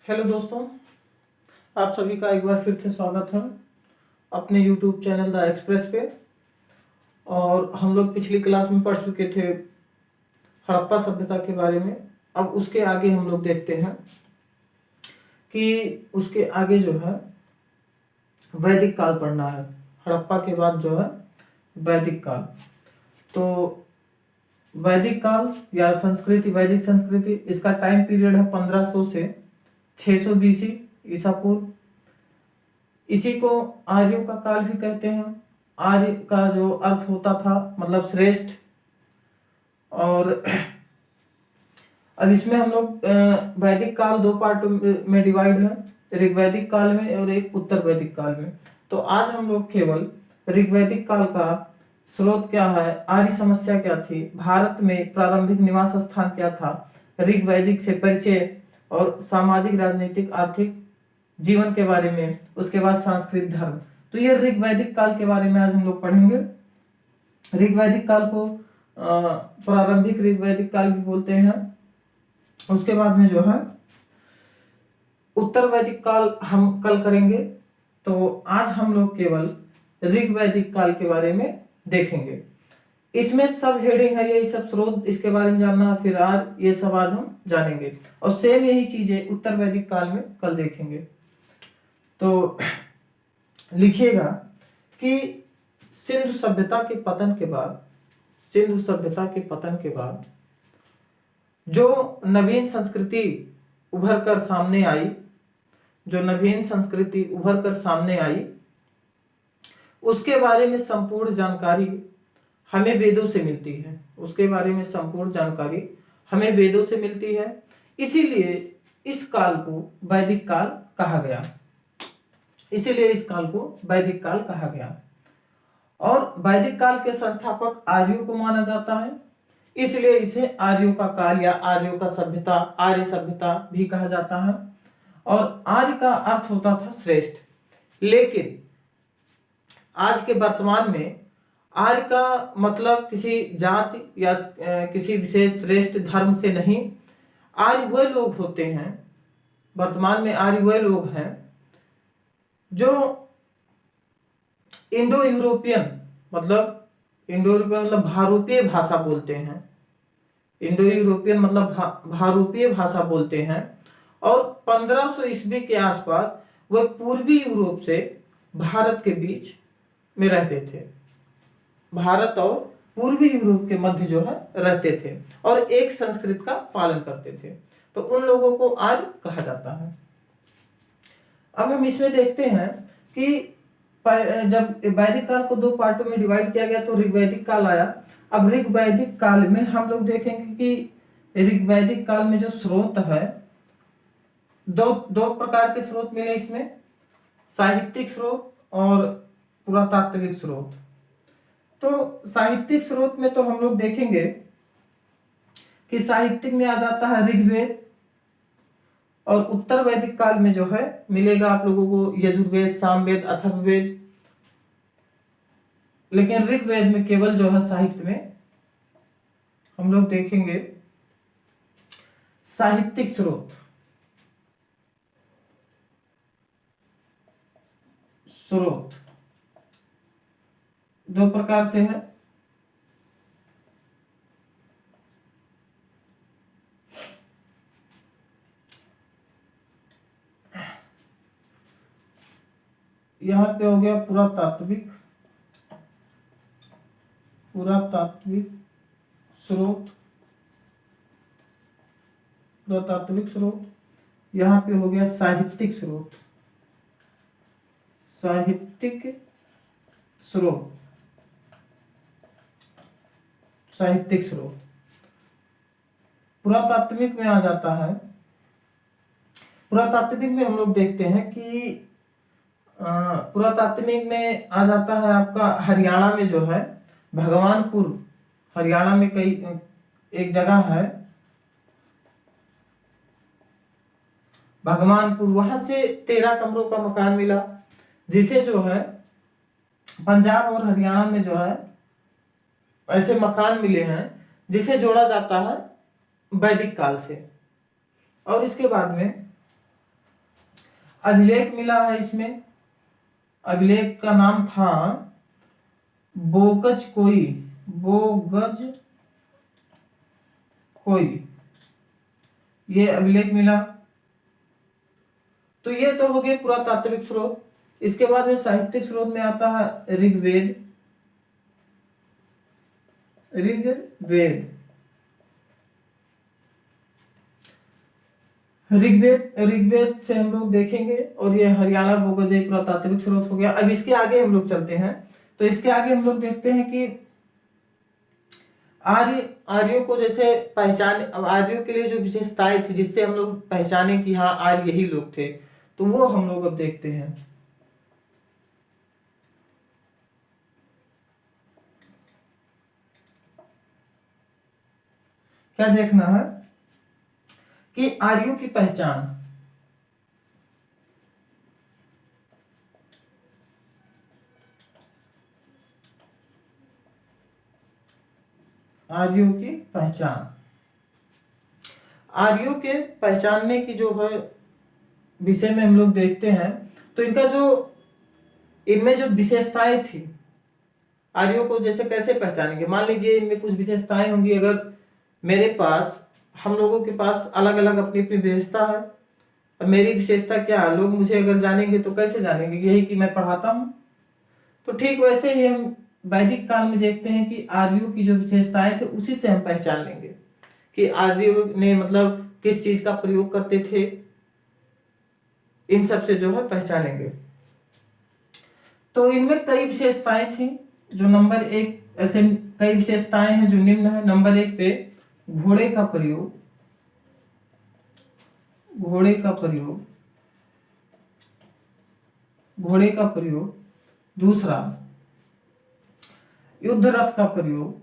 Hello दोस्तों, आप सभी का एक बार फिर से स्वागत है अपने YouTube चैनल द एक्सप्रेस पे। और हम लोग पिछली क्लास में पढ़ चुके थे हड़प्पा सभ्यता के बारे में। अब उसके आगे हम लोग देखते हैं कि उसके आगे जो है वैदिक काल पढ़ना है। हड़प्पा के बाद जो है वैदिक काल। तो वैदिक काल या संस्कृति, वैदिक संस्कृति, इसका टाइम पीरियड है 1500 से 600 BC ईसा पूर्व। इसी को आर्यों का काल भी कहते हैं। आर्य का जो अर्थ होता था मतलब श्रेष्ठ। और अब इसमें हम लोग वैदिक काल दो पार्ट में डिवाइड है, ऋग्वैदिक काल में और एक उत्तर वैदिक काल में। तो आज हम लोग केवल ऋग्वैदिक काल का स्रोत क्या है, आर्य समस्या क्या थी, भारत में प्रारंभिक निवास स्थान क्या था, ऋग्वैदिक से परिचय और सामाजिक राजनीतिक आर्थिक जीवन के बारे में, उसके बाद सांस्कृतिक धर्म। तो ये ऋग्वैदिक काल के बारे में आज हम लोग पढ़ेंगे। ऋग्वैदिक काल को प्रारंभिक ऋग्वैदिक काल भी बोलते हैं। उसके बाद में जो है उत्तर वैदिक काल हम कल करेंगे। तो आज हम लोग केवल ऋग्वैदिक काल के बारे में देखेंगे। इसमें सब हेडिंग है, यही सब स्रोत, इसके बारे में जानना, फिर आज ये सब आज हम जानेंगे। और सेम यही चीजें उत्तर वैदिक काल में कल देखेंगे। तो लिखिएगा कि सिंधु सभ्यता के पतन के बाद, सिंधु सभ्यता के पतन के बाद जो नवीन संस्कृति उभर कर सामने आई, जो नवीन संस्कृति उभर कर सामने आई, उसके बारे में संपूर्ण जानकारी हमें वेदों से मिलती है। उसके बारे में संपूर्ण जानकारी हमें वेदों से मिलती है। इसीलिए इस काल को वैदिक काल कहा गया। इसीलिए इस काल को वैदिक काल कहा गया। और वैदिक काल के संस्थापक आर्यों को माना जाता है, इसलिए इसे आर्यों का काल या आर्यों का सभ्यता, आर्य सभ्यता भी कहा जाता है। और आर्य का अर्थ होता था श्रेष्ठ। लेकिन आज के वर्तमान में आर्य का मतलब किसी जाति या किसी विशेष श्रेष्ठ धर्म से नहीं। आर्य वह लोग होते हैं, वर्तमान में आर्य वह लोग हैं जो इंडो यूरोपियन मतलब भारोपीय भाषा बोलते हैं। इंडो यूरोपियन मतलब भारोपीय भाषा बोलते हैं। और 1500 ईस्वी के आसपास वह पूर्वी यूरोप से भारत के बीच में रहते थे। भारत और पूर्वी यूरोप के मध्य जो है रहते थे और एक संस्कृत का पालन करते थे। तो उन लोगों को आर्य कहा जाता है। अब हम इसमें देखते हैं कि जब वैदिक काल को दो पार्टों में डिवाइड किया गया तो ऋग्वैदिक काल आया। अब ऋग्वैदिक काल में हम लोग देखेंगे कि ऋग्वैदिक काल में जो स्रोत है, दो प्रकार के स्रोत मिले इसमें, साहित्यिक स्रोत और पुरातात्विक स्रोत। तो साहित्यिक स्रोत में तो हम लोग देखेंगे कि साहित्यिक में आ जाता है ऋग्वेद। और उत्तर वैदिक काल में जो है मिलेगा आप लोगों को यजुर्वेद, सामवेद, अथर्ववेद। लेकिन ऋग्वेद में केवल जो है साहित्य में हम लोग देखेंगे साहित्यिक स्रोत। स्रोत दो प्रकार से है। यहां पे हो गया पुरातात्विक स्रोत, पुरातात्विक स्रोत। यहां पे हो गया साहित्यिक स्रोत, साहित्यिक स्रोत, साहित्यिक स्रोत। पुरातात्विक में आ जाता है, पुरातात्विक में हम लोग देखते हैं कि पुरातात्विक में आ जाता है आपका हरियाणा में जो है भगवानपुर, हरियाणा में कई एक जगह है भगवानपुर, वहां से 13 कमरों का मकान मिला, जिसे जो है पंजाब और हरियाणा में जो है ऐसे मकान मिले हैं जिसे जोड़ा जाता है वैदिक काल से। और इसके बाद में अभिलेख मिला है इसमें, अभिलेख का नाम था बोगज कोई, बोगज कोई, ये अभिलेख मिला। तो ये तो हो गए पुरातात्विक स्रोत। इसके बाद में साहित्यिक स्रोत में आता है ऋग्वेद। ऋग्वेद ऋग्वेद से हम लोग देखेंगे, और ये हरियाणा बोगज एक पुरातात्विक स्रोत हो गया। अब इसके आगे हम लोग चलते हैं, तो इसके आगे हम लोग देखते हैं कि आर्यों को जैसे पहचान, अब आर्यों के लिए जो विशेषताएं थी जिससे हम लोग पहचाने कि हाँ आर्य यही लोग थे, तो वो हम लोग अब देखते हैं। क्या देखना है कि आर्यों की पहचान, आर्यों की पहचान, आर्यों के पहचानने की जो है विषय में हम लोग देखते हैं। तो इनका जो, इनमें जो विशेषताएं थी, आर्यों को जैसे कैसे पहचानेंगे, मान लीजिए इनमें कुछ विशेषताएं होंगी। अगर मेरे पास, हम लोगों के पास अलग अलग अपनी अपनी विशेषता है। अब मेरी विशेषता क्या है, लोग मुझे अगर जानेंगे तो कैसे जानेंगे, यही कि मैं पढ़ाता हूँ। तो ठीक वैसे ही हम वैदिक काल में देखते हैं कि आर्यों की जो विशेषताएं थे उसी से हम पहचान लेंगे कि आर्यों ने मतलब किस चीज का प्रयोग करते थे, इन सब से जो है पहचानेंगे। तो इनमें कई विशेषताएं थी। जो नंबर एक, ऐसे कई विशेषताएं हैं जो निम्न है। नंबर एक पे घोड़े का प्रयोग, घोड़े का प्रयोग, घोड़े का प्रयोग। दूसरा, युद्ध रथ का प्रयोग,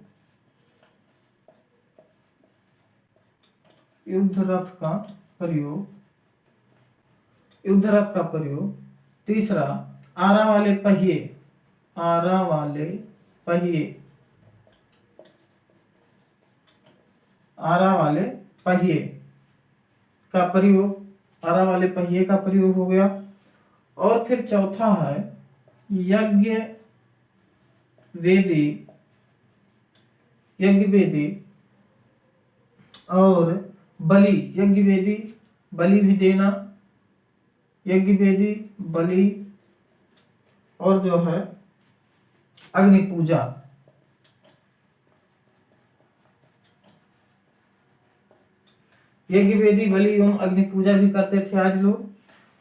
युद्ध रथ का प्रयोग, युद्ध रथ का प्रयोग। तीसरा, आरा वाले पहिए, आरा वाले पहिए, आरा वाले पहिए का प्रयोग, आरा वाले पहिए का प्रयोग हो गया। और फिर चौथा है यज्ञ वेदी, यज्ञ वेदी और बलि, यज्ञ वेदी बलि भी देना, यज्ञ वेदी बलि, और जो है अग्नि पूजा। यज्ञ वेदी बलि एवं अग्नि पूजा भी करते थे आज लोग।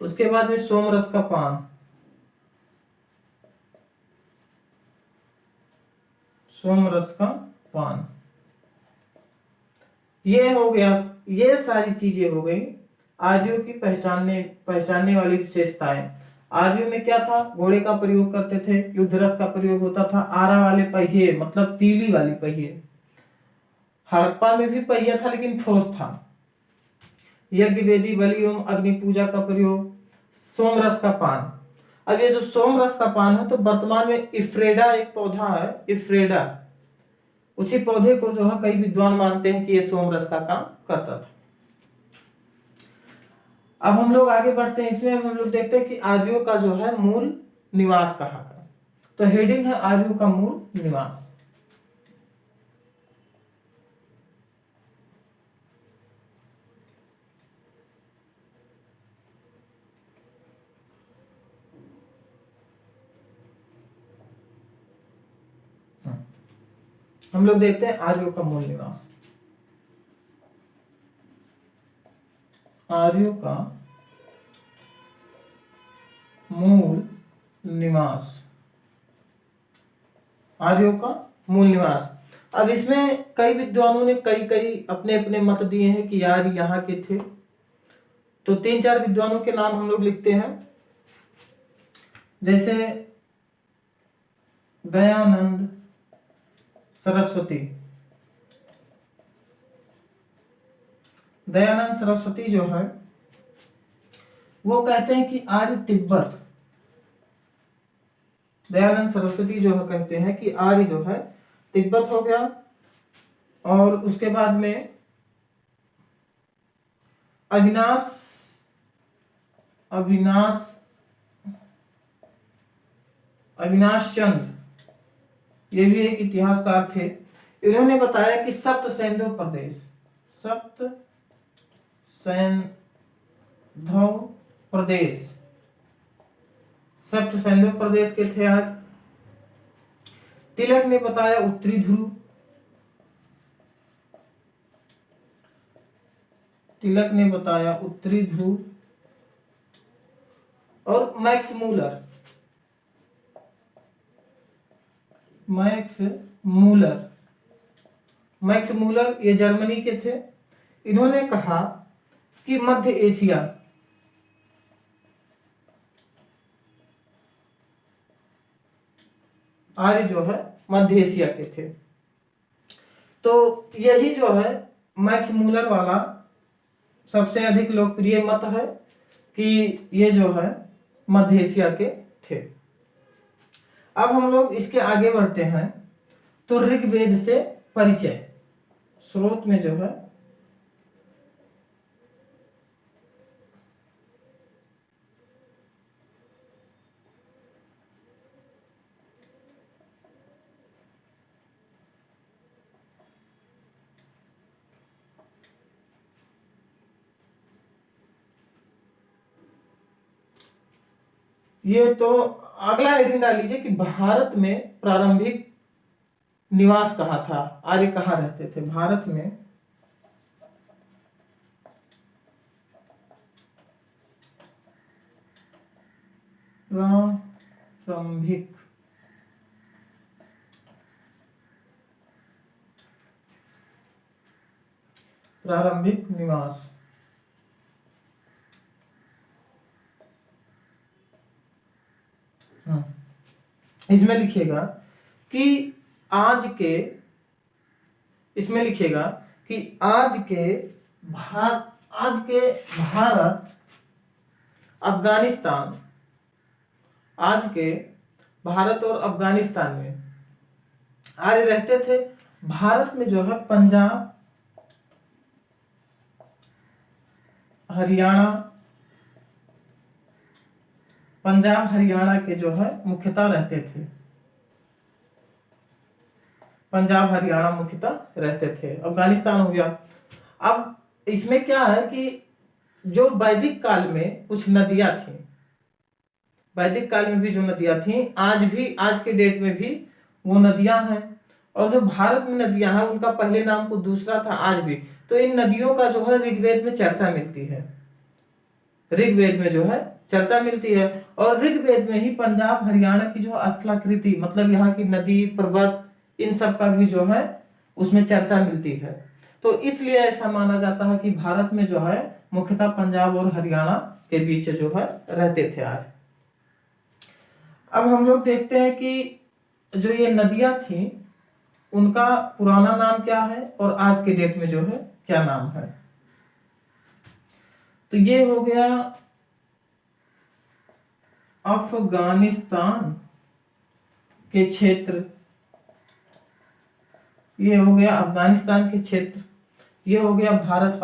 उसके बाद में सोमरस का पान, सोमरस का पान, ये हो गया। ये सारी चीजें हो गई आर्यों की पहचानने वाली विशेषताएं। आर्यों में क्या था, घोड़े का प्रयोग करते थे, युद्ध रथ का प्रयोग होता था, आरा वाले पहिए मतलब तीली वाली पहिए, हड़प्पा में भी पहिया था लेकिन ठोस था, यज्ञ वेदी बलि एवं अग्नि पूजा का प्रयोग, सोमरस का पान। अब ये जो सोमरस का पान है, तो वर्तमान में इफ्रेडा एक पौधा है, इफ्रेडा, उसी पौधे को जो है कई विद्वान मानते हैं कि ये सोमरस का काम करता था। अब हम लोग आगे बढ़ते हैं, इसमें हम लोग देखते हैं कि आर्यों का जो है मूल निवास कहाँ का। तो हेडिंग है आर्यों का मूल निवास। हम लोग देखते हैं आर्यों का मूल निवास। आर्यों का मूल निवास, आर्यों का मूल निवास। अब इसमें कई विद्वानों ने कई कई अपने अपने मत दिए हैं कि यार यहाँ के थे। तो 3-4 विद्वानों के नाम हम लोग लिखते हैं, जैसे दयानंद सरस्वती। दयानंद सरस्वती जो है वो कहते हैं कि आर्य तिब्बत, दयानंद सरस्वती जो है कहते हैं कि आर्य जो है तिब्बत हो गया। और उसके बाद में अविनाश, अविनाश चंद्र, ये भी एक इतिहासकार थे। इन्होंने बताया कि सप्त सैंधव प्रदेश के थे आज। तिलक ने बताया उत्तरी ध्रुव, और मैक्स मूलर ये जर्मनी के थे। इन्होंने कहा कि मध्य एशिया, आर्य जो है मध्य एशिया के थे। तो यही जो है मैक्स मूलर वाला सबसे अधिक लोकप्रिय मत है कि ये जो है मध्य एशिया के थे। अब हम लोग इसके आगे बढ़ते हैं। तो ऋग्वेद से परिचय, स्रोत में जो है ये तो अगला हेडिंग डाल लीजिए कि भारत में प्रारंभिक निवास कहाँ था, आर्य कहाँ रहते थे भारत में। प्रारंभिक निवास, इसमें लिखिएगा कि आज के भारत अफगानिस्तान, आज के भारत और अफगानिस्तान में आर्य रहते थे। भारत में जो है पंजाब, हरियाणा के जो है मुख्यतः रहते थे। अफगानिस्तान हो गया। अब इसमें क्या है कि जो वैदिक काल में कुछ नदियां थी, वैदिक काल में भी जो नदियां थी, आज के डेट में भी वो नदियां हैं। और जो भारत में नदियां हैं उनका पहले नाम कुछ दूसरा था, आज भी। तो इन नदियों का जो है ऋग्वेद में चर्चा मिलती है। और ऋग्वेद में ही पंजाब हरियाणा की जो स्थलाकृति, मतलब यहाँ की नदी पर्वत, इन सब का भी जो है उसमें चर्चा मिलती है। तो इसलिए ऐसा माना जाता है कि भारत में जो है मुख्यतः पंजाब और हरियाणा के बीच जो है रहते थे आज। अब हम लोग देखते हैं कि जो ये नदियां थी उनका पुराना नाम क्या है और आज के डेट में जो है क्या नाम है। तो ये हो गया अफगानिस्तान के क्षेत्र, ये हो गया अफगानिस्तान के क्षेत्र, ये हो गया भारत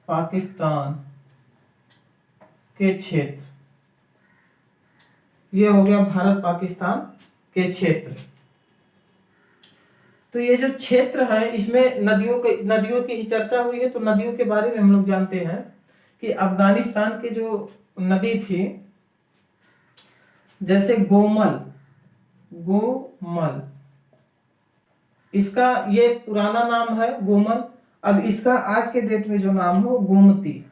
पाकिस्तान के क्षेत्र, ये हो गया भारत पाकिस्तान के क्षेत्र। तो ये जो क्षेत्र है इसमें नदियों की ही चर्चा हुई है। तो नदियों के बारे में हम लोग जानते हैं कि अफगानिस्तान के जो नदी थी, जैसे गोमल, इसका ये पुराना नाम है गोमल। अब इसका आज के डेट में जो नाम हो गोमती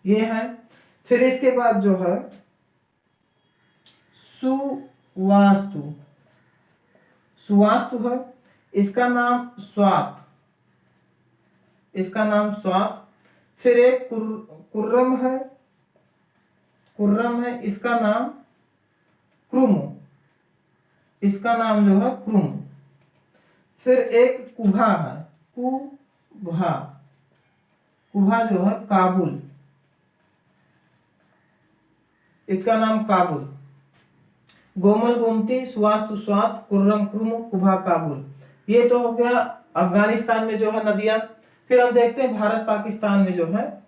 ये है। फिर इसके बाद जो है सुवास्तु है, इसका नाम स्वात। फिर एक कुर्रम है, इसका नाम जो है क्रुम। फिर एक कुभा है, कुभा जो है काबुल, इसका नाम काबुल। गोमल गोमती, सुवास्तु स्वात, कुर्रम क्रुम, कुभा काबुल, ये तो हो गया अफगानिस्तान में जो है नदियां। फिर हम देखते हैं भारत पाकिस्तान में जो है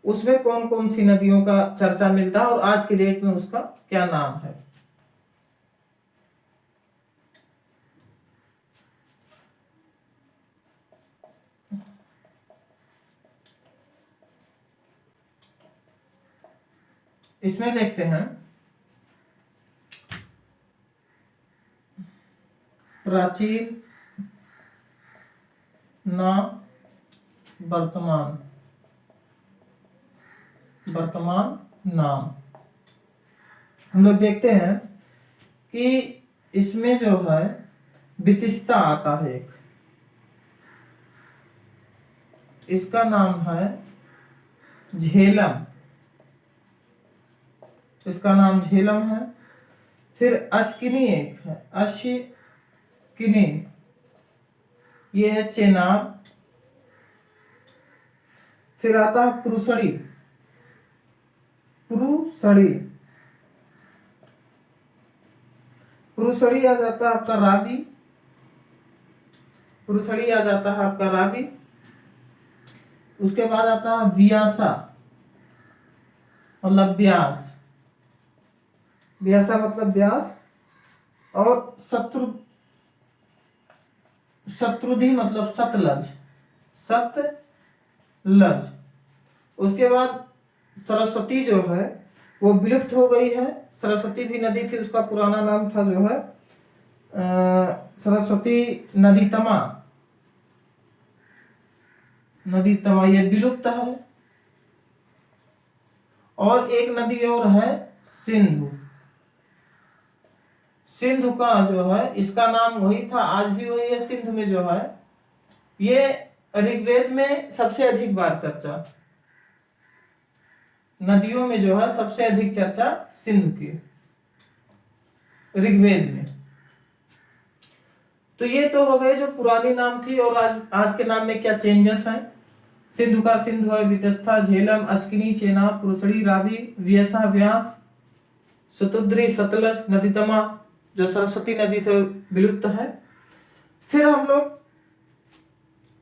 उसमें कौन कौन सी नदियों का चर्चा मिलता है और आज की डेट में उसका क्या नाम है। इसमें देखते हैं प्राचीन नाम, वर्तमान नाम। हम लोग देखते हैं कि इसमें जो है वितिस्ता आता है एक, इसका नाम है झेलम, इसका नाम झेलम है। फिर अश्किनी एक है, अश्किनी, ये है चेनाब। फिर आता है पुरुषड़ी, पुरुषड़ी आ जाता है आपका रावी, पुरुषड़ी आ जाता है आपका रावी। उसके बाद आता है व्यासा, मतलब व्यास, व्यासा मतलब व्यास। और शत्रुधि मतलब सतलज, उसके बाद सरस्वती जो है वो विलुप्त हो गई है। सरस्वती भी नदी थी, उसका पुराना नाम था जो है सरस्वती नदी तमा, ये विलुप्त है। और एक नदी और है सिंधु, सिंधु का जो है इसका नाम वही था, आज भी वही है। सिंधु में जो है ये ऋग्वेद में सबसे अधिक बार चर्चा, नदियों में जो है सबसे अधिक चर्चा सिंधु की ऋग्वेद में। तो ये तो हो गए जो पुरानी नाम थी। और आज के नाम में क्या चेंजेस हैं। सिंधु का सिंधु है, वितस्ता, झेलम, अश्किनी, चेनाब, पुरुषड़ी, रावी, व्यसा, व्यास, शतुद्री, सतलज, नदीतमा जो सरस्वती नदी थे विलुप्त है। फिर हम लोग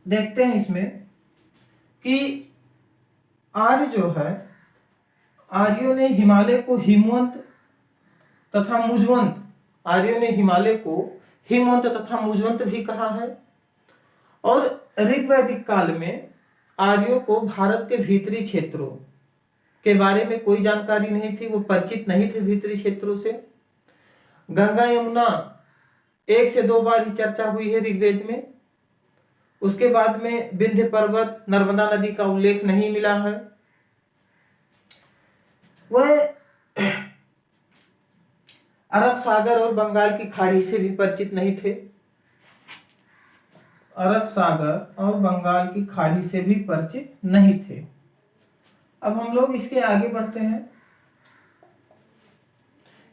देखते हैं इसमें कि आर्य जो है, आर्यों ने हिमालय को हिमवंत तथा मुजवंत, आर्यों ने हिमालय को हिमवंत तथा मुजवंत भी कहा है। और ऋग्वैदिक काल में आर्यों को भारत के भीतरी क्षेत्रों के बारे में कोई जानकारी नहीं थी, वो परिचित नहीं थे भीतरी क्षेत्रों से। गंगा यमुना 1 से 2 बार ही चर्चा हुई है ऋग्वेद में। उसके बाद में विंध्य पर्वत, नर्मदा नदी का उल्लेख नहीं मिला है। वह अरब सागर और बंगाल की खाड़ी से भी परिचित नहीं थे, अरब सागर और बंगाल की खाड़ी से भी परिचित नहीं थे। अब हम लोग इसके आगे बढ़ते हैं।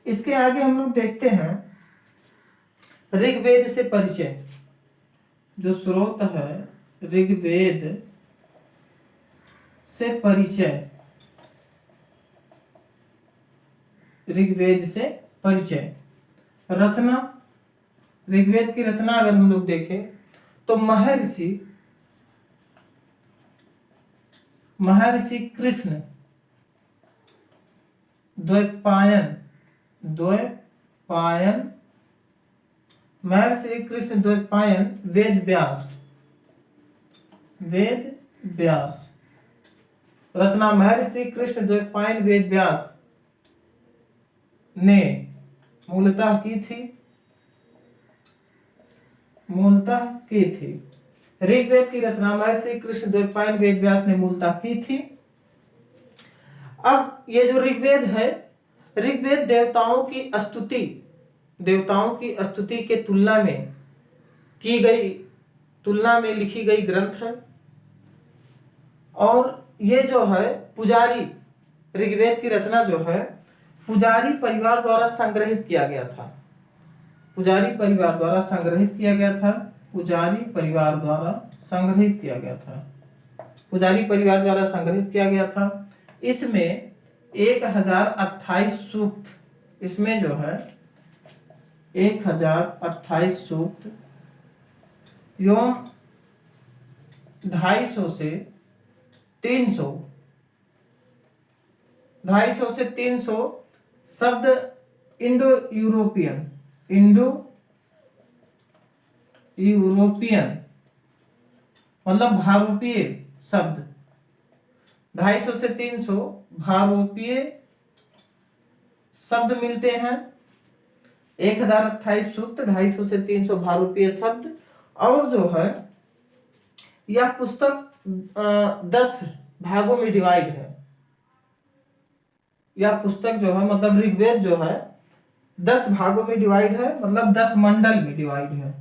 इसके आगे हम लोग देखते हैं ऋग्वेद से परिचय, जो स्रोत है ऋग्वेद से परिचय, ऋग्वेद से परिचय। रचना, ऋग्वेद की रचना अगर हम लोग देखें तो महर्षि कृष्ण द्वैपायन, महर्षि कृष्ण द्वैपायन वेद व्यास, रचना महर्षि कृष्ण द्वैपायन वेद व्यास ने मूलतः की थी। ऋग्वेद की रचना महर्षि कृष्ण द्वैपायन वेद व्यास ने मूलतः की थी। अब ये जो ऋग्वेद है, ऋग्वेद देवताओं की स्तुति के तुलना में लिखी गई ग्रंथ है। और ये जो है पुजारी, ऋग्वेद की रचना जो है पुजारी परिवार द्वारा संग्रहित किया गया था, पुजारी परिवार द्वारा संग्रहित किया गया था। इसमें 1028 सूक्त, इसमें जो है 1028 सूक्त एवं 250 से 300 शब्द इंडो यूरोपियन मतलब भारोपीय शब्द, 250 से 300 भारोपीय शब्द मिलते हैं। 1028 सूक्त, 250 से 300 भारोपीय शब्द। और जो है यह पुस्तक 10 भागों में डिवाइड है। यह पुस्तक जो है मतलब ऋग्वेद जो है 10 भागों में डिवाइड है, मतलब 10 मंडल में डिवाइड है,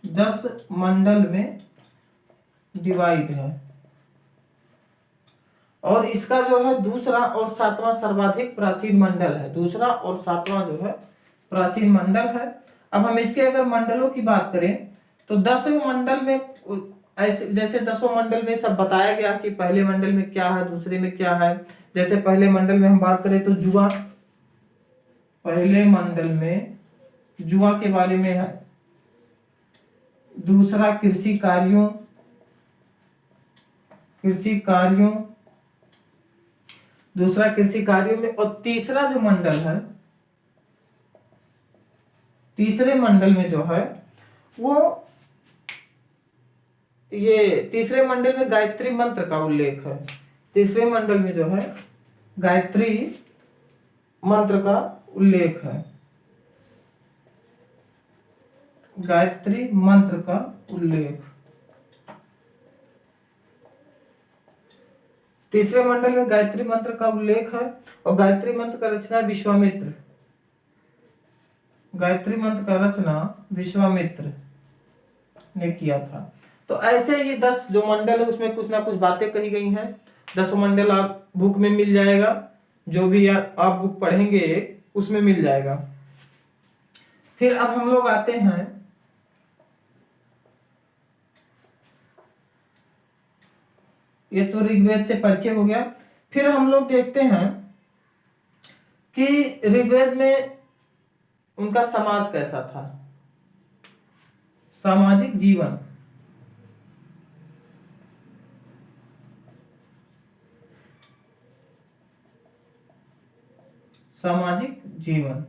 10 मंडल में डिवाइड है। और इसका जो है दूसरा और सातवां सर्वाधिक प्राचीन मंडल है। दूसरा और सातवां जो है प्राचीन मंडल है। अब हम इसके अगर मंडलों की बात करें तो 10वें मंडल में ऐसे जैसे 10वें मंडल में सब बताया गया कि पहले मंडल में क्या है, दूसरे में क्या है। जैसे पहले मंडल में हम बात करें तो जुआ, पहले मंडल में जुआ के बारे में है। दूसरा कृषि कार्यों, दूसरा कृषि कार्यों में। और तीसरा जो मंडल है, तीसरे मंडल में जो है वो ये तीसरे मंडल में गायत्री मंत्र का उल्लेख है। तीसरे मंडल में जो है गायत्री मंत्र का उल्लेख है, गायत्री मंत्र का उल्लेख। तीसरे मंडल में गायत्री मंत्र का उल्लेख है। और गायत्री मंत्र का रचना विश्वामित्र, गायत्री मंत्र का रचना विश्वामित्र ने किया था। तो ऐसे ये 10 जो मंडल है उसमें कुछ ना कुछ बातें कही गई हैं। 10 मंडल आप बुक में मिल जाएगा, जो भी आप बुक पढ़ेंगे उसमें मिल जाएगा। फिर अब हम लोग आते हैं ये तो ऋग्वेद से परिचय हो गया। फिर हम लोग देखते हैं कि ऋग्वेद में उनका समाज कैसा था, सामाजिक जीवन। सामाजिक जीवन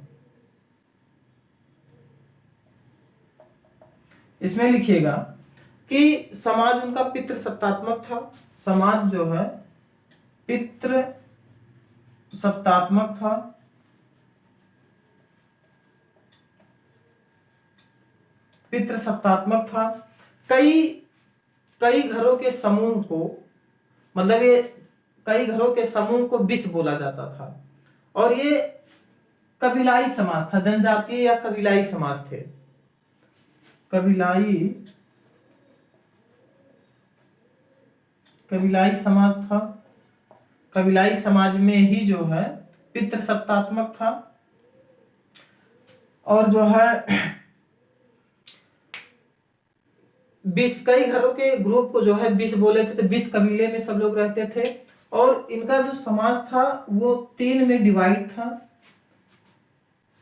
इसमें लिखिएगा कि समाज उनका पितृ सत्तात्मक था। समाज जो है पितृ सत्तात्मक था। पितृ सत्तात्मक था। कई कई घरों के समूह को, मतलब ये कई घरों के समूह को बिस बोला जाता था। और ये कबीलाई समाज था, जनजातीय या कबीलाई समाज थे। कबीलाई समाज था। कबीलाई समाज में ही जो है पितृ सत्तात्मक था। और जो है 20 कई घरों के ग्रुप को जो है 20 बोले थे, तो 20 कबीले में सब लोग रहते थे। और इनका जो समाज था वो 3 में डिवाइड था।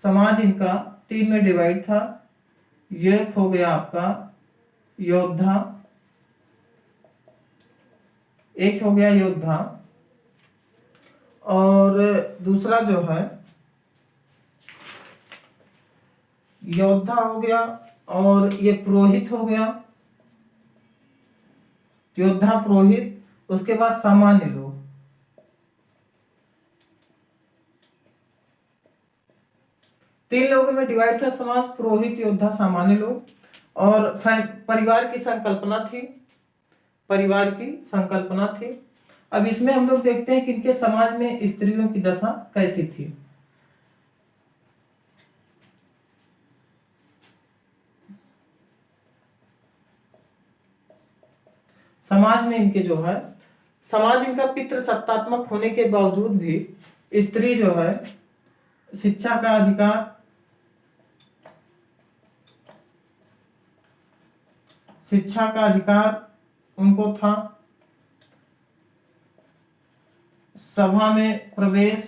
समाज इनका 3 में डिवाइड था। एक हो गया आपका योद्धा, एक हो गया योद्धा, और दूसरा जो है योद्धा हो गया, और ये पुरोहित हो गया, योद्धा पुरोहित। उसके बाद सामान्य लोग। तीन लोगों में डिवाइड था समाज, पुरोहित, योद्धा, सामान्य लोग। और परिवार की संकल्पना थी, परिवार की संकल्पना थी। अब इसमें हम लोग देखते हैं कि इनके समाज में स्त्रियों की दशा कैसी थी। समाज में इनके जो है, समाज इनका पितृ सत्तात्मक होने के बावजूद भी स्त्री जो है शिक्षा का अधिकार, शिक्षा का अधिकार उनको था। सभा में प्रवेश,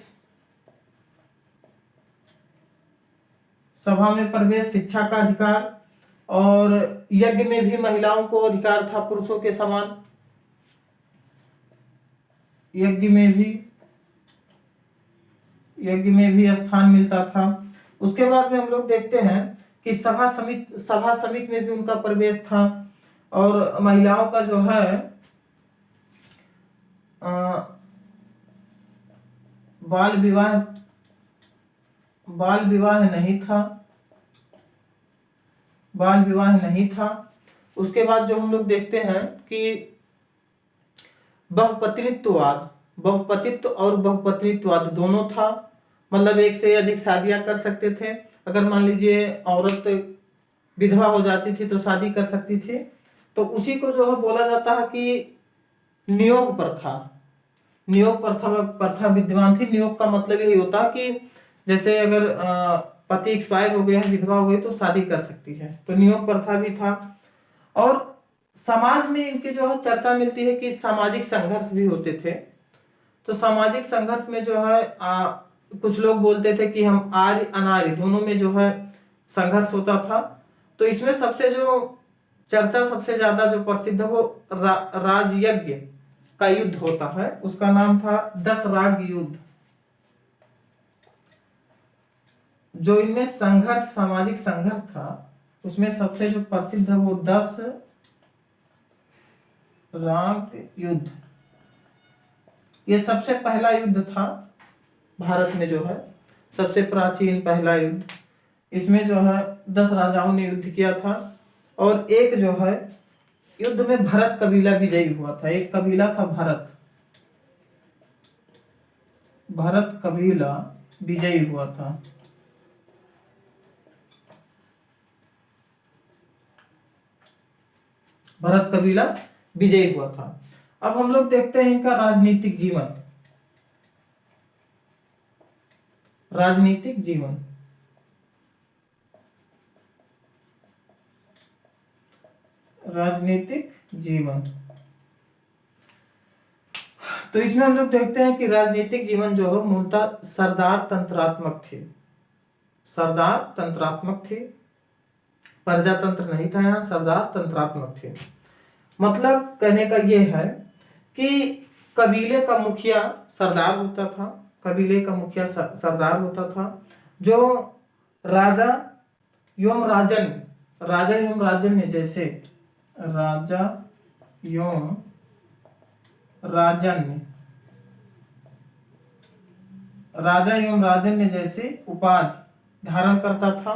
सभा में प्रवेश, शिक्षा का अधिकार, और यज्ञ में भी महिलाओं को अधिकार था पुरुषों के समान, यज्ञ में भी स्थान मिलता था। उसके बाद में हम लोग देखते हैं कि सभा समिति में भी उनका प्रवेश था, और महिलाओं का जो है बाल विवाह नहीं था। उसके बाद जो हम लोग देखते हैं कि बहुपत्नित्व और बहुपत्नित्वाद दोनों था, मतलब एक से अधिक शादियां कर सकते थे। अगर मान लीजिए औरत विधवा हो जाती थी तो शादी कर सकती थी, तो उसी को जो है बोला जाता है कि नियोग प्रथा विद्यमान थी। नियोग का मतलब यही होता कि जैसे अगर पति एक्सपायर हो गया है, विधवा हो गई, तो शादी कर सकती है, तो नियोग प्रथा भी था। और समाज में इनकी जो है चर्चा मिलती है कि सामाजिक संघर्ष भी होते थे। तो सामाजिक संघर्ष में जो है कुछ लोग बोलते थे कि हम आर्य अनार्य दोनों में जो है संघर्ष होता था। तो इसमें सबसे ज्यादा जो प्रसिद्ध है वो राजयज्ञ का युद्ध होता है, उसका नाम था 10 राग युद्ध। जो इनमें सामाजिक संघर्ष था, उसमें सबसे जो प्रसिद्ध है वो 10 राग युद्ध। ये सबसे पहला युद्ध था भारत में, जो है सबसे प्राचीन पहला युद्ध। इसमें जो है 10 राजाओं ने युद्ध किया था, और एक जो है युद्ध में भरत कबीला विजयी हुआ था। एक कबीला था भरत कबीला विजयी हुआ था। भरत कबीला विजयी हुआ था। अब हम लोग देखते हैं इनका राजनीतिक जीवन। तो इसमें हम लोग देखते हैं कि राजनीतिक जीवन जो है मूलतः सरदार तंत्रात्मक थे। प्रजातंत्र नहीं था यहाँ, सरदार तंत्रात्मक थे। मतलब कहने का ये है कि कबीले का मुखिया सरदार होता था, जो राजा एवं राजन ने जैसे उपाधि धारण करता था।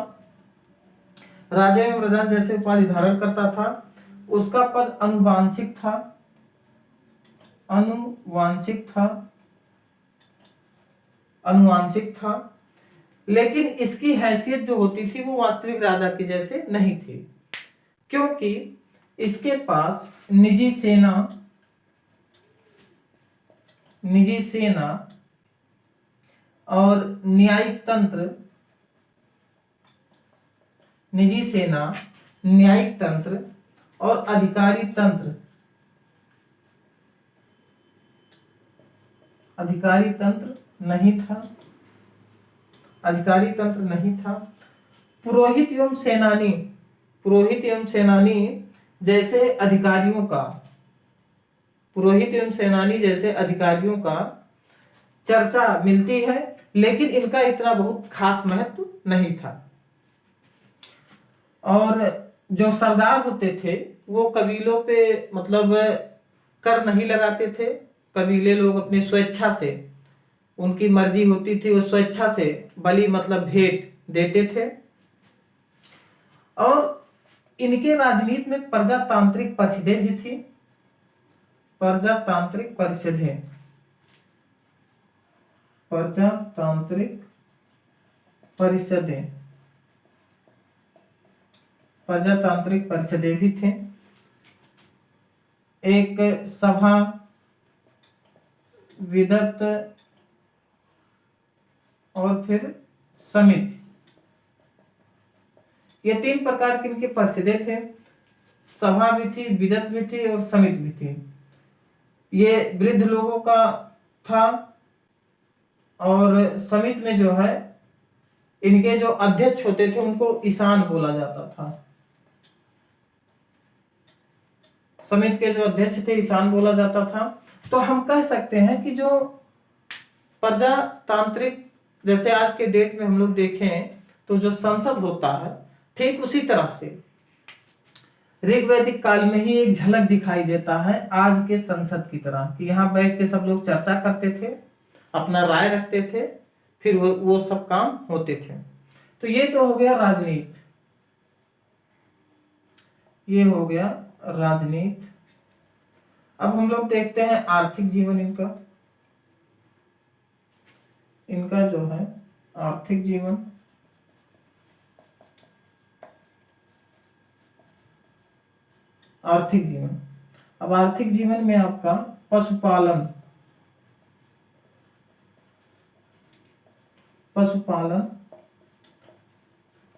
राजा एवं राजन जैसे उपाधि धारण करता था। उसका पद अनुवांशिक था, लेकिन इसकी हैसियत जो होती थी वो वास्तविक राजा की जैसे नहीं थी, क्योंकि इसके पास निजी सेना और न्यायिक तंत्र और अधिकारी तंत्र नहीं था। पुरोहित एवं सेनानी जैसे अधिकारियों का चर्चा मिलती है, लेकिन इनका इतना बहुत खास महत्व नहीं था। और जो सरदार होते थे वो कबीलों पे मतलब कर नहीं लगाते थे। कबीले लोग अपनी स्वेच्छा से, उनकी मर्जी होती थी, वो स्वेच्छा से बलि मतलब भेंट देते थे। और इनके राजनीति में प्रजातांत्रिक परिषदें भी थी। प्रजातांत्रिक परिषदें भी थे। एक सभा, विदत और फिर समिति, ये 3 प्रकार की इनके परिषदें थे। सभा भी थी, विदत भी थी और समिति भी थी। ये वृद्ध लोगों का था, और समिति में जो है इनके जो अध्यक्ष होते थे उनको ईशान बोला जाता था। समिति के जो अध्यक्ष थे ईशान बोला जाता था। तो हम कह सकते हैं कि जो प्रजातांत्रिक, जैसे आज के डेट में हम लोग देखें तो जो संसद होता है, ठीक उसी तरह से ऋग्वैदिक काल में ही एक झलक दिखाई देता है आज के संसद की तरह, कि यहाँ बैठ के सब लोग चर्चा करते थे, अपना राय रखते थे, फिर वो सब काम होते थे। तो ये तो हो गया राजनीति, ये हो गया राजनीति। अब हम लोग देखते हैं आर्थिक जीवन इनका जो है आर्थिक जीवन। आर्थिक जीवन, अब आर्थिक जीवन में आपका पशुपालन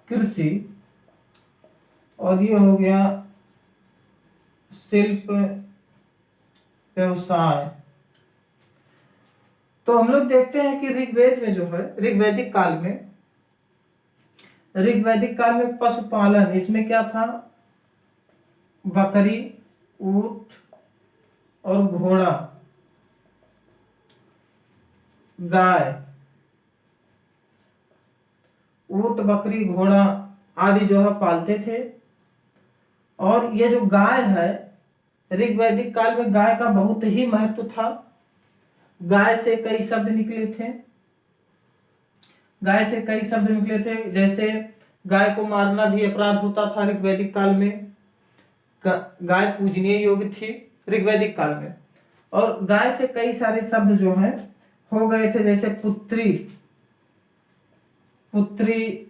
कृषि, और ये हो गया शिल्प व्यवसाय। तो हम लोग देखते हैं कि ऋग्वेद में जो है ऋग्वैदिक काल में पशुपालन, इसमें क्या था, बकरी, ऊंट और घोड़ा, गाय, ऊंट, बकरी, घोड़ा आदि जो है पालते थे। और ये जो गाय है, ऋग्वैदिक काल में गाय का बहुत ही महत्व था। गाय से कई शब्द निकले थे, जैसे गाय को मारना भी अपराध होता था ऋग्वैदिक काल में। गाय पूजनीय योग्य थी ऋग्वैदिक काल में। और गाय से कई सारे शब्द जो हैं हो गए थे, जैसे पुत्री,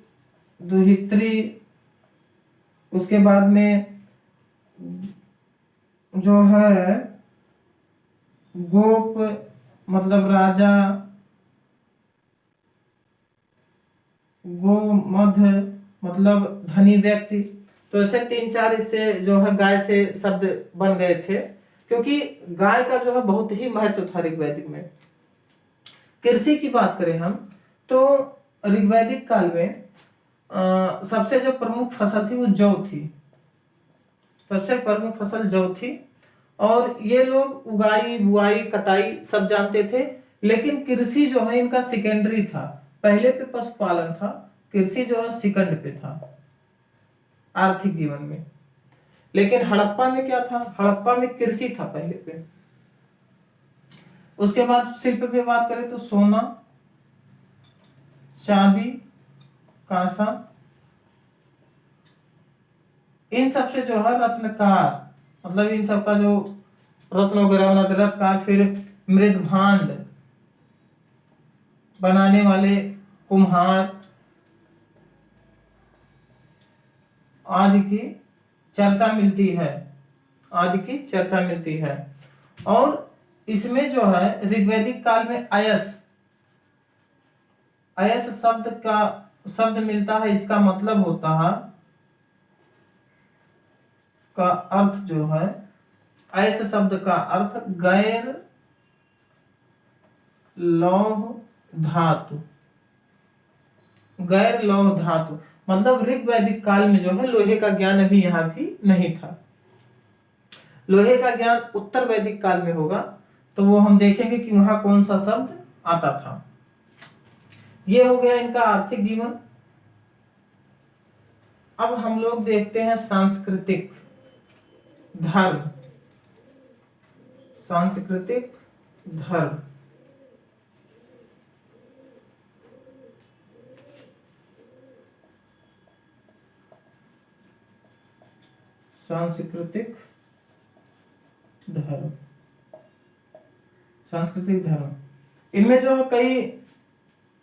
दुहित्री, उसके बाद में जो है गोप मतलब राजा, गोमध मतलब धनी व्यक्ति। तो ऐसे 3-4 इससे जो है गाय से शब्द बन गए थे, क्योंकि गाय का जो है बहुत ही महत्व था ऋग्वैदिक में। कृषि की बात करें हम तो ऋग्वैदिक काल में सबसे जो प्रमुख फसल थी वो जौ थी, सबसे प्रमुख फसल जौ थी। और ये लोग उगाई, बुआई, कटाई सब जानते थे, लेकिन कृषि जो है इनका सेकेंडरी था। पहले पे पशुपालन था, कृषि जो है सेकंड पे था आर्थिक जीवन में। लेकिन हड़प्पा में क्या था, हड़प्पा में कृषि था पहले पे। उसके बाद शिल्प पे बात करें तो सोना, चांदी, कांसा, इन सब से जो है रत्नकार, मतलब इन सब का जो रत्न वगैरह बनाते, रत्नकार, फिर मृदभांड बनाने वाले कुम्हार आदि की चर्चा मिलती है। और इसमें जो है ऋग्वैदिक काल में अयस शब्द मिलता है। इसका मतलब होता है, का अर्थ जो है, अयस शब्द का अर्थ गैर लौह धातु, मतलब ऋग्वैदिक काल में जो है लोहे का ज्ञान अभी यहाँ भी नहीं था। लोहे का ज्ञान उत्तर वैदिक काल में होगा, तो वो हम देखेंगे कि वहां कौन सा शब्द आता था। ये हो गया इनका आर्थिक जीवन। अब हम लोग देखते हैं सांस्कृतिक धर्म। सांस्कृतिक धर्म, सांस्कृतिक धर्म, इनमें जो कई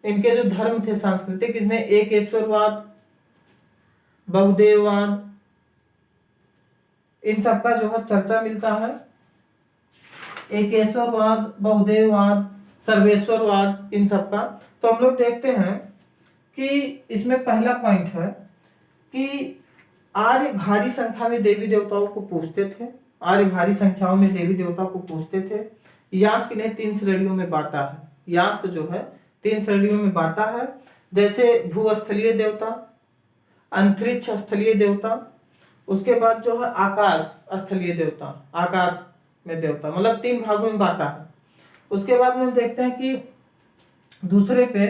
इनके जो धर्म थे सांस्कृतिक, इसमें एकेश्वरवाद, बहुदेववाद, इन सब का जो है चर्चा मिलता है। एकेश्वरवाद, बहुदेववाद, सर्वेश्वरवाद, इन सब का। तो हम लोग देखते हैं कि इसमें पहला पॉइंट है कि आर्य भारी संख्या में देवी देवताओं को पूजते थे। आर्य भारी संख्याओं में देवी देवताओं को पूजते थे। यास्क ने 3 श्रेणियों में बांटा है। यास्क जो है 3 श्रेणियों में बांटा है, जैसे भूस्थलीय देवता, अंतरिक्ष स्थलीय देवता उसके बाद जो है आकाश, स्थलीय देवता, आकाश में देवता, मतलब 3 भागों में बांटा है। उसके बाद में देखते हैं कि दूसरे पे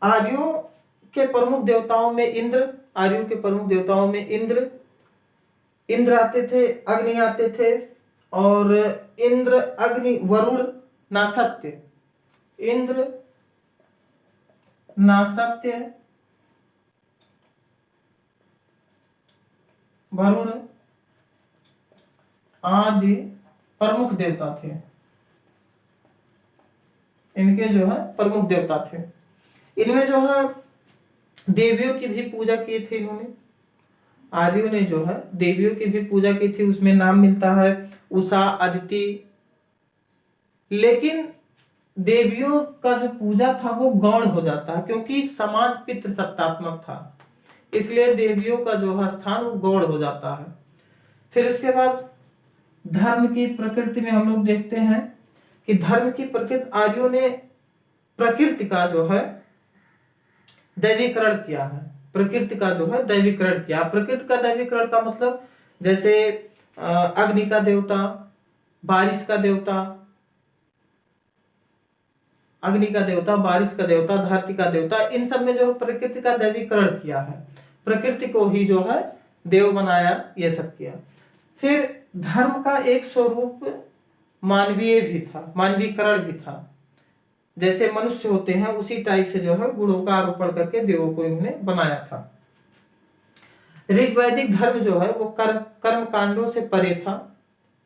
आर्यों के प्रमुख देवताओं में इंद्र, आर्यों के प्रमुख देवताओं में इंद्र आते थे, अग्नि आते थे, और इंद्र, अग्नि, वरुण, नासत्य, इंद्र, नासत्य, वरुण आदि प्रमुख देवता थे। इनके जो है प्रमुख देवता थे। इनमें जो है देवियों की भी पूजा की थी इन्होंने, आर्यों ने जो है देवियों की भी पूजा की थी। उसमें नाम मिलता है उषा, अदिति। लेकिन देवियों का जो पूजा था वो गौण हो जाता है, क्योंकि समाज पितृसत्तात्मक था, इसलिए देवियों का जो है स्थान वो गौण हो जाता है। फिर इसके बाद धर्म की प्रकृति में हम लोग देखते हैं कि धर्म की प्रकृति, आर्यों ने प्रकृति का जो है दैवीकरण किया है। प्रकृति का जो है दैवीकरण किया। प्रकृति का दैवीकरण का मतलब जैसे अग्नि का देवता, बारिश का देवता, अग्नि का देवता, बारिश का देवता, धरती का देवता, इन सब में जो प्रकृति का दैवीकरण किया है, प्रकृति को ही जो है देव बनाया, ये सब किया। फिर धर्म का एक स्वरूप मानवीय भी था, मानवीकरण भी था। जैसे मनुष्य होते हैं उसी टाइप से जो है गुणों का आरोपण करके देवों को इन्होंने बनाया था। ऋग्वैदिक धर्म जो है वो कर्म कांडों से परे था।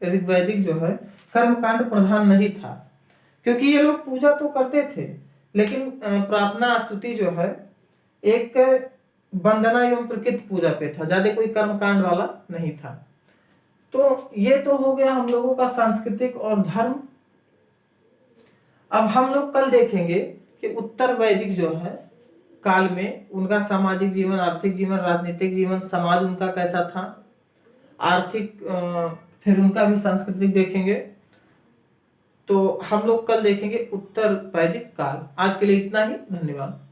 ऋग्वैदिक जो है कर्मकांड प्रधान नहीं था, क्योंकि ये लोग पूजा तो करते थे, लेकिन प्रार्थना स्तुति जो है एक वंदना एवं प्रकृति पूजा पे था, ज्यादा कोई कर्मकांड वाला नहीं था। तो ये तो हो गया हम लोगों का सांस्कृतिक और धर्म। अब हम लोग कल देखेंगे कि उत्तर वैदिक जो है काल में उनका सामाजिक जीवन, आर्थिक जीवन, राजनीतिक जीवन, समाज उनका कैसा था, आर्थिक, फिर उनका भी सांस्कृतिक देखेंगे। तो हम लोग कल देखेंगे उत्तर वैदिक काल। आज के लिए इतना ही, धन्यवाद।